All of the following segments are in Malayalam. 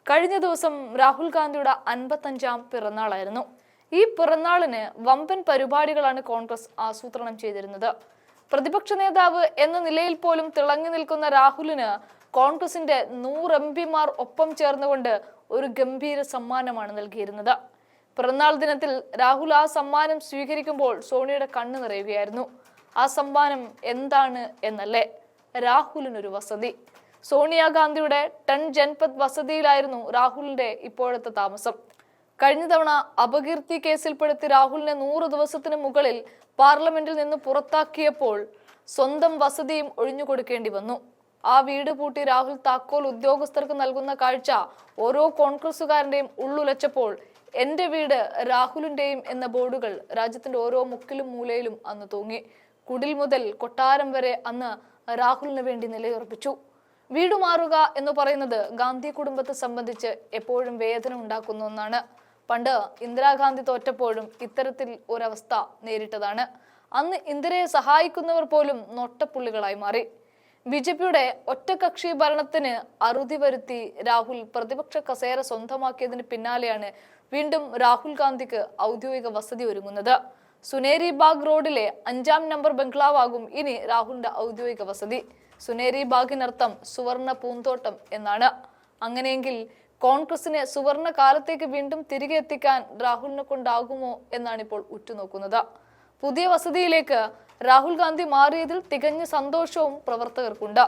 കഴിഞ്ഞ ദിവസം രാഹുൽ ഗാന്ധിയുടെ 55ാം പിറന്നാളായിരുന്നു. ഈ പിറന്നാളിന് വമ്പൻ പരിപാടികളാണ് കോൺഗ്രസ് ആസൂത്രണം ചെയ്തിരുന്നത്. പ്രതിപക്ഷ നേതാവ് എന്ന നിലയിൽ പോലും തിളങ്ങി നിൽക്കുന്ന രാഹുലിന് കോൺഗ്രസിന്റെ 100 എംപിമാർ ഒപ്പം ചേർന്നുകൊണ്ട് ഒരു ഗംഭീര സമ്മാനമാണ് നൽകിയിരുന്നത്. പിറന്നാൾ ദിനത്തിൽ രാഹുൽ ആ സമ്മാനം സ്വീകരിക്കുമ്പോൾ സോണിയയുടെ കണ്ണ് നിറയുകയായിരുന്നു. ആ സമ്മാനം എന്താണ് എന്നല്ലേ, രാഹുലിനൊരു വസതി. സോണിയാഗാന്ധിയുടെ 10 ജൻപത് വസതിയിലായിരുന്നു രാഹുലിന്റെ ഇപ്പോഴത്തെ താമസം. കഴിഞ്ഞ തവണ അപകീർത്തി കേസിൽപ്പെടുത്തി രാഹുലിനെ 100 ദിവസത്തിന് മുകളിൽ പാർലമെന്റിൽ നിന്ന് പുറത്താക്കിയപ്പോൾ സ്വന്തം വസതിയും ഒഴിഞ്ഞുകൊടുക്കേണ്ടി വന്നു. ആ വീട് പൂട്ടി രാഹുൽ താക്കോൽ ഉദ്യോഗസ്ഥർക്ക് നൽകുന്ന കാഴ്ച ഓരോ കോൺഗ്രസുകാരന്റെയും ഉള്ളുലച്ചപ്പോൾ എന്റെ വീട് രാഹുലിന്റെയും എന്ന ബോർഡുകൾ രാജ്യത്തിന്റെ ഓരോ മുക്കിലും മൂലയിലും അന്ന് തൂങ്ങി. കുടിൽ മുതൽ കൊട്ടാരം വരെ അന്ന് രാഹുലിന് വേണ്ടി നിലയുറപ്പിച്ചു. വീട് മാറുക എന്ന് പറയുന്നത് ഗാന്ധി കുടുംബത്തെ സംബന്ധിച്ച് എപ്പോഴും വേദന ഉണ്ടാക്കുന്ന ഒന്നാണ്. പണ്ട് ഇന്ദിരാഗാന്ധി തോറ്റപ്പോഴും ഇത്തരത്തിൽ ഒരവസ്ഥ നേരിട്ടതാണ്. അന്ന് ഇന്ദിരയെ സഹായിക്കുന്നവർ പോലും നൊട്ടപ്പുള്ളികളായി മാറി. ബിജെപിയുടെ ഒറ്റകക്ഷി ഭരണത്തിന് അറുതി വരുത്തി രാഹുൽ പ്രതിപക്ഷ കസേര സ്വന്തമാക്കിയതിന് പിന്നാലെയാണ് വീണ്ടും രാഹുൽ ഗാന്ധിക്ക് ഔദ്യോഗിക വസതി ഒരുങ്ങുന്നത്. സുനേരി ബാഗ് റോഡിലെ 5ാം നമ്പർ ബംഗ്ലാവാകും ഇനി രാഹുലിന്റെ ഔദ്യോഗിക വസതി. സുനേരി ബാഗിനർത്ഥം സുവർണ പൂന്തോട്ടം എന്നാണ്. അങ്ങനെയെങ്കിൽ കോൺഗ്രസിനെ സുവർണ കാലത്തേക്ക് വീണ്ടും തിരികെ എത്തിക്കാൻ രാഹുലിനെ കൊണ്ടാകുമോ എന്നാണ് ഇപ്പോൾ ഉറ്റുനോക്കുന്നത്. പുതിയ വസതിയിലേക്ക് രാഹുൽ ഗാന്ധി മാറിയതിൽ തികഞ്ഞ സന്തോഷവും പ്രവർത്തകർക്കുണ്ട്.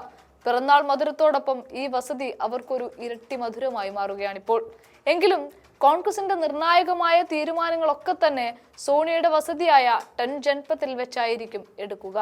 പിറന്നാൾ മധുരത്തോടൊപ്പം ഈ വസതി അവർക്കൊരു ഇരട്ടി മധുരമായി മാറുകയാണിപ്പോൾ. എങ്കിലും കോൺഗ്രസിന്റെ നിർണായകമായ തീരുമാനങ്ങളൊക്കെ തന്നെ സോണിയയുടെ വസതിയായ 10 ജൻപത്തിൽ വെച്ചായിരിക്കും എടുക്കുക.